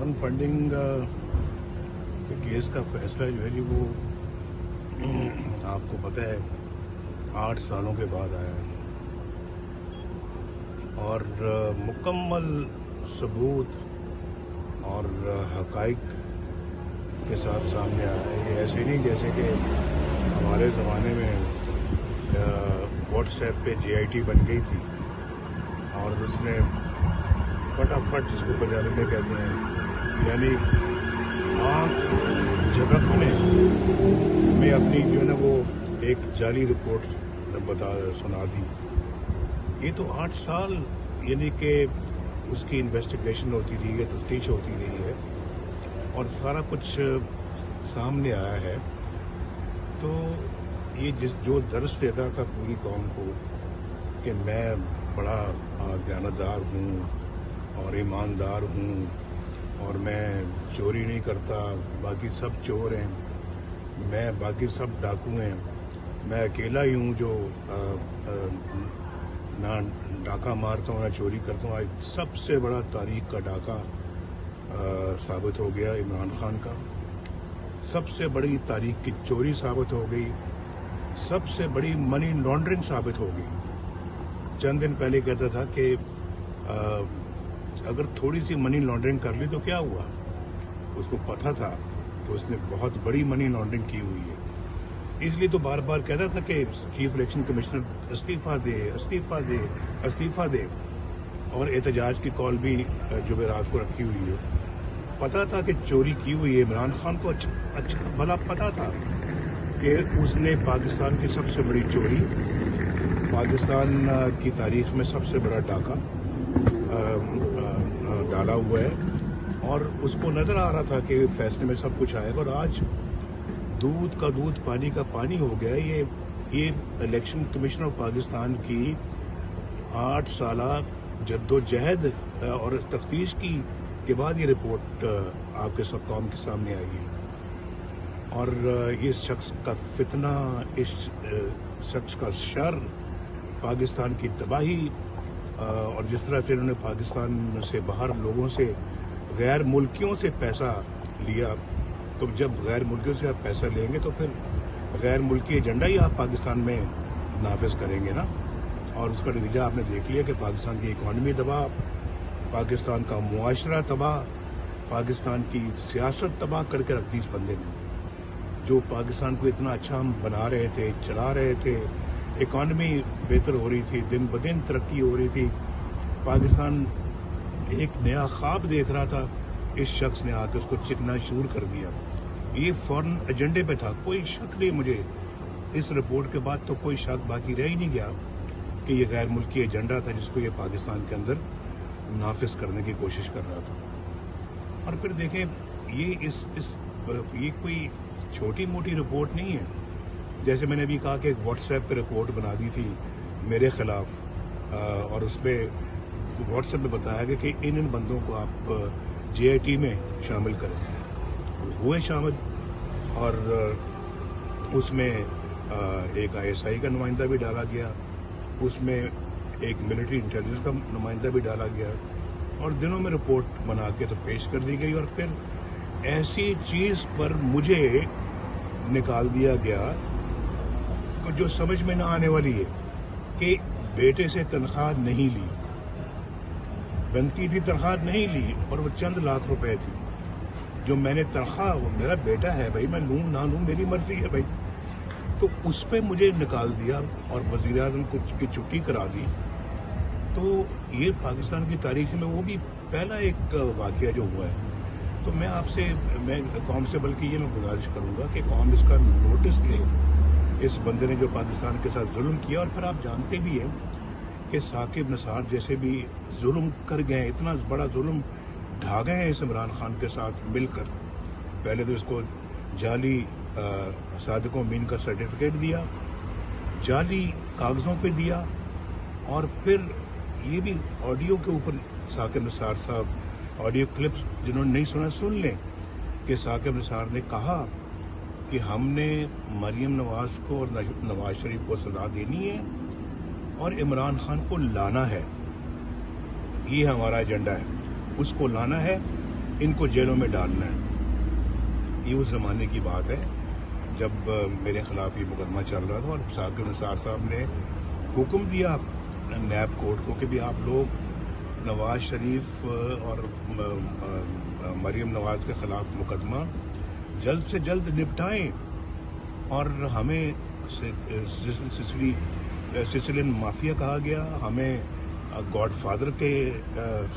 Foreign funding के case का फैसला जो है जी वो आपको पता है 8 सालों के बाद आया है और मुकम्मल सबूत और हक़ाइक़ के साथ सामने आया है। ये ऐसे नहीं जैसे कि हमारे ज़माने में व्हाट्सएप पे JIT बन गई थी और उसने फटाफट, जिसको पंजाबी में कहते हैं, यानी आँख झपकने में अपनी जो है ना वो एक जाली रिपोर्ट सुना दी। ये तो 8 साल यानी कि उसकी इन्वेस्टिगेशन होती रही है, तफ्तीश होती रही है और सारा कुछ सामने आया है। तो ये जो दर्स देता था पूरी कौम को कि मैं बड़ा दयानतदार हूँ और ईमानदार हूँ और मैं चोरी नहीं करता, बाकी सब चोर हैं, मैं बाकी सब डाकू हैं, मैं अकेला ही हूँ जो ना डाका मारता हूँ ना चोरी करता हूँ। आज सबसे बड़ा तारीख का डाका साबित हो गया इमरान खान का, सबसे बड़ी तारीख की चोरी साबित हो गई, सबसे बड़ी मनी लॉन्ड्रिंग साबित हो गई। चंद दिन पहले कहता था कि अगर थोड़ी सी मनी लॉन्ड्रिंग कर ली तो क्या हुआ, उसको पता था कि उसने बहुत बड़ी मनी लॉन्ड्रिंग की हुई है, इसलिए तो बार बार कहता था कि चीफ इलेक्शन कमिश्नर इस्तीफा दे, इस्तीफा दे, इस्तीफा दे। और एहतजाज की कॉल भी जुमेरात को रखी हुई है। पता था कि चोरी की हुई है, इमरान खान को अच्छा भला पता था कि उसने पाकिस्तान की सबसे बड़ी चोरी, पाकिस्तान की तारीख में सबसे बड़ा डाका डाला हुआ है और उसको नज़र आ रहा था कि फैसले में सब कुछ आएगा। और आज दूध का दूध पानी का पानी हो गया। ये इलेक्शन कमीशन ऑफ पाकिस्तान की 8 साला जद्दोजहद और तफ्तीश के बाद ये रिपोर्ट आपके सब कौम के सामने आई है। और इस शख्स का फितना, इस शख्स का शर, पाकिस्तान की तबाही और जिस तरह से इन्होंने पाकिस्तान से बाहर लोगों से, गैर मुल्कियों से पैसा लिया, तो जब गैर मुल्कियों से आप पैसा लेंगे तो फिर गैर मुल्की एजेंडा ही आप पाकिस्तान में नाफिज करेंगे ना। और उसका नतीजा आपने देख लिया कि पाकिस्तान की इकॉनमी तबाह, पाकिस्तान का मुआशरा तबाह, पाकिस्तान की सियासत तबाह करके रख दी इस बंदे ने। जो पाकिस्तान को इतना अच्छा हम बना रहे थे, चला रहे थे, इकॉनमी बेहतर हो रही थी, दिन ब दिन तरक्की हो रही थी, पाकिस्तान एक नया ख्वाब देख रहा था, इस शख्स ने आकर उसको चिकना चूर कर दिया। ये फॉरेन एजेंडे पे था, कोई शक नहीं मुझे। इस रिपोर्ट के बाद तो कोई शक बाकी रह ही नहीं गया कि ये गैर मुल्की एजेंडा था जिसको ये पाकिस्तान के अंदर नाफिज करने की कोशिश कर रहा था। और फिर देखें, ये कोई छोटी मोटी रिपोर्ट नहीं है। जैसे मैंने अभी कहा कि एक व्हाट्सएप पे रिपोर्ट बना दी थी मेरे खिलाफ और उस पर व्हाट्सएप पे बताया गया कि इन बंदों को आप JIT में शामिल करें। हुए शामिल और उसमें एक ISI का नुमाइंदा भी डाला गया, उसमें एक मिलिट्री इंटेलिजेंस का नुमाइंदा भी डाला गया और दिनों में रिपोर्ट बना के तो पेश कर दी गई। और फिर ऐसी चीज़ पर मुझे निकाल दिया गया जो समझ में ना आने वाली है कि बेटे से तनख्वाह नहीं ली, बनती थी तनख्वाह नहीं ली और वो चंद लाख रुपए थी जो मैंने तनख्वाह, मेरा बेटा है भाई, मैं लूँ ना लूँ मेरी मर्जी है भाई, तो उस पर मुझे निकाल दिया और वज़ीर आज़म की छुट्टी करा दी। तो ये पाकिस्तान की तारीख में वो भी पहला एक वाक़या जो हुआ है। तो मैं कौम से बल्कि ये मैं गुजारिश करूँगा कि कौम इसका नोटिस ले, इस बंदे ने जो पाकिस्तान के साथ जुल्म किया। और फिर आप जानते भी हैं कि साकिब निसार जैसे भी जुल्म कर गए, इतना बड़ा जुल्म ढा गए हैं इस इमरान खान के साथ मिलकर। पहले तो इसको जाली सादिक अमीन का सर्टिफिकेट दिया, जाली कागज़ों पे दिया और फिर ये भी ऑडियो के ऊपर साकिब निसार साहब ऑडियो क्लिप्स जिन्होंने नहीं सुना सुन लें कि साकिब निसार ने कहा कि हमने मरीम नवाज को और नवाज शरीफ को सजा देनी है और इमरान खान को लाना है, ये हमारा एजेंडा है, उसको लाना है इनको जेलों में डालना है। ये उस ज़माने की बात है जब मेरे ख़िलाफ़ ये मुकदमा चल रहा था और साकिब निसार साहब ने हुक्म दिया नैब कोर्ट को कि भी आप लोग नवाज शरीफ और मरीम नवाज के ख़िलाफ़ मुकदमा जल्द से जल्द निपटाएं और हमें सिसिलियन माफिया कहा गया, हमें गॉडफादर के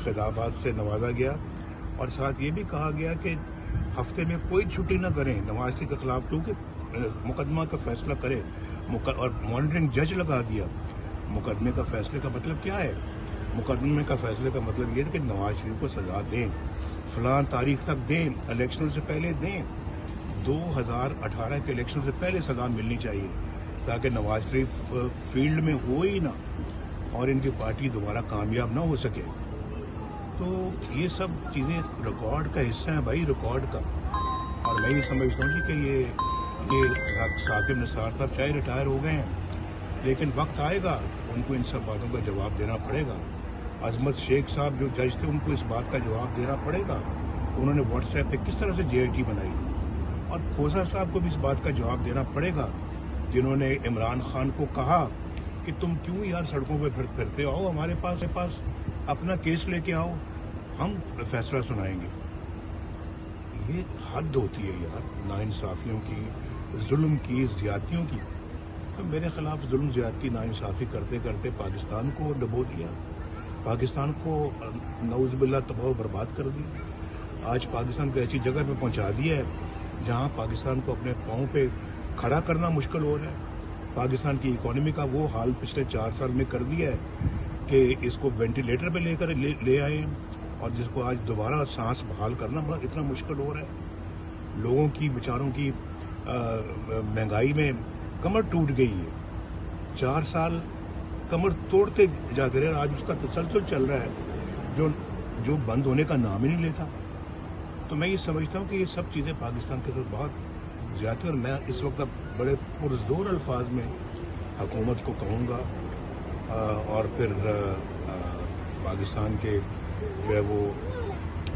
खिताबात से नवाजा गया और साथ ये भी कहा गया कि हफ्ते में कोई छुट्टी ना करें नवाज शरीफ के खिलाफ, क्योंकि मुकदमा का फैसला करे और मॉनिटरिंग जज लगा दिया। मुकदमे का फैसले का मतलब क्या है? मुकदमे का फैसले का मतलब ये है कि नवाज शरीफ को सजा दें, फलां तारीख तक दें, इलेक्शन से पहले दें, 2018 के इलेक्शन से पहले सजा मिलनी चाहिए ताकि नवाज शरीफ फील्ड में हो ही ना और इनकी पार्टी दोबारा कामयाब ना हो सके। तो ये सब चीज़ें रिकॉर्ड का हिस्सा है भाई, रिकॉर्ड का। और मैं ये समझता हूँ कि ये साकिब निसार साहब चाहे रिटायर हो गए हैं लेकिन वक्त आएगा उनको इन सब बातों का जवाब देना पड़ेगा। अजमत शेख साहब जो जज थे उनको इस बात का जवाब देना पड़ेगा, उन्होंने व्हाट्सएप पे किस तरह से JIT बनाई। और खोसा साहब को भी इस बात का जवाब देना पड़ेगा जिन्होंने इमरान खान को कहा कि तुम क्यों यार सड़कों पे फिरते हो, हमारे पास अपना केस लेके आओ, हम फैसला सुनाएंगे। ये हद होती है यार नाइंसाफियों की, जुल्म की, ज्यादतियों की। तो मेरे खिलाफ जुल्म, ज्यादती, नाइंसाफी करते करते पाकिस्तान को डुबो दिया, पाकिस्तान को नऊज़ुबिल्लाह तबाह बर्बाद कर दिया। आज पाकिस्तान को ऐसी जगह पे पहुंचा दिया है जहां पाकिस्तान को अपने पाँव पे खड़ा करना मुश्किल हो रहा है। पाकिस्तान की इकोनॉमी का वो हाल पिछले 4 साल में कर दिया है कि इसको वेंटिलेटर पे ले आए और जिसको आज दोबारा सांस बहाल करना बड़ा इतना मुश्किल हो रहा है। लोगों की, बेचारों की महंगाई में कमर टूट गई है। 4 साल कमर तोड़ते जाते रहे, आज उसका तसलसल चल रहा है जो बंद होने का नाम ही नहीं लेता। तो मैं ये समझता हूँ कि ये सब चीज़ें पाकिस्तान के साथ बहुत ज़्यादा, और मैं इस वक्त बड़े पुरजोर अल्फाज में हुकूमत को कहूँगा और फिर पाकिस्तान के जो है वो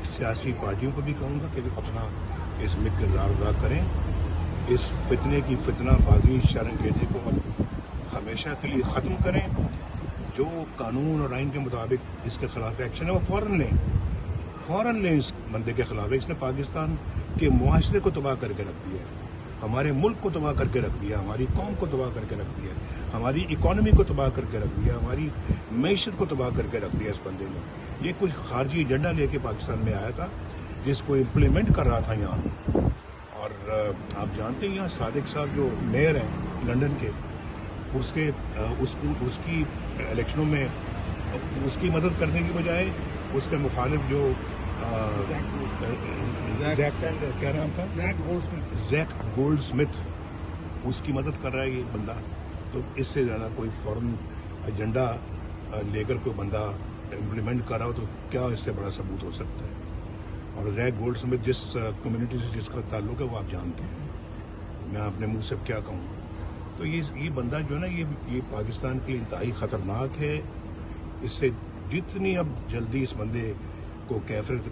सियासी पार्टियों को भी कहूँगा कि अपना इसमें किरदार अदा करें, इस फितने की फितनाबाजी, शर्मखेजी को हमेशा के लिए ख़त्म करें। जो कानून और आइन के मुताबिक इसके खिलाफ एक्शन है वो फ़ौरन लें इस बंदे के खिलाफ। इसने पाकिस्तान के मुआशरे को तबाह करके रख दिया है, हमारे मुल्क को तबाह करके रख दिया, हमारी कौम को तबाह करके रख दिया, हमारी इकॉनमी को तबाह करके रख दिया, हमारी मईशत को तबाह करके रख दिया इस बंदे ने। ये कुछ खारजी एजेंडा लेके पाकिस्तान में आया था जिसको इम्प्लीमेंट कर रहा था यहाँ। और आप जानते हैं यहाँ सादिक साहब जो मेयर हैं लंदन के, उसकी इलेक्शनों में उसकी मदद करने की बजाय उसके मुखालिफ जो क्या नाम था, जैक गोल्डस्मिथ, उसकी मदद कर रहा है ये बंदा। तो इससे ज़्यादा कोई फॉरेन एजेंडा लेकर कोई बंदा इम्प्लीमेंट कर रहा हो तो क्या इससे बड़ा सबूत हो सकता है। और जैक गोल्डस्मिथ जिस कम्युनिटी से जिसका ताल्लुक है वो आप जानते हैं, मैं अपने मुंह से क्या कहूँ। तो ये बंदा जो है ना ये पाकिस्तान के लिए इंतहाई ख़तरनाक है। इससे जितनी अब जल्दी इस बंदे को कैफियत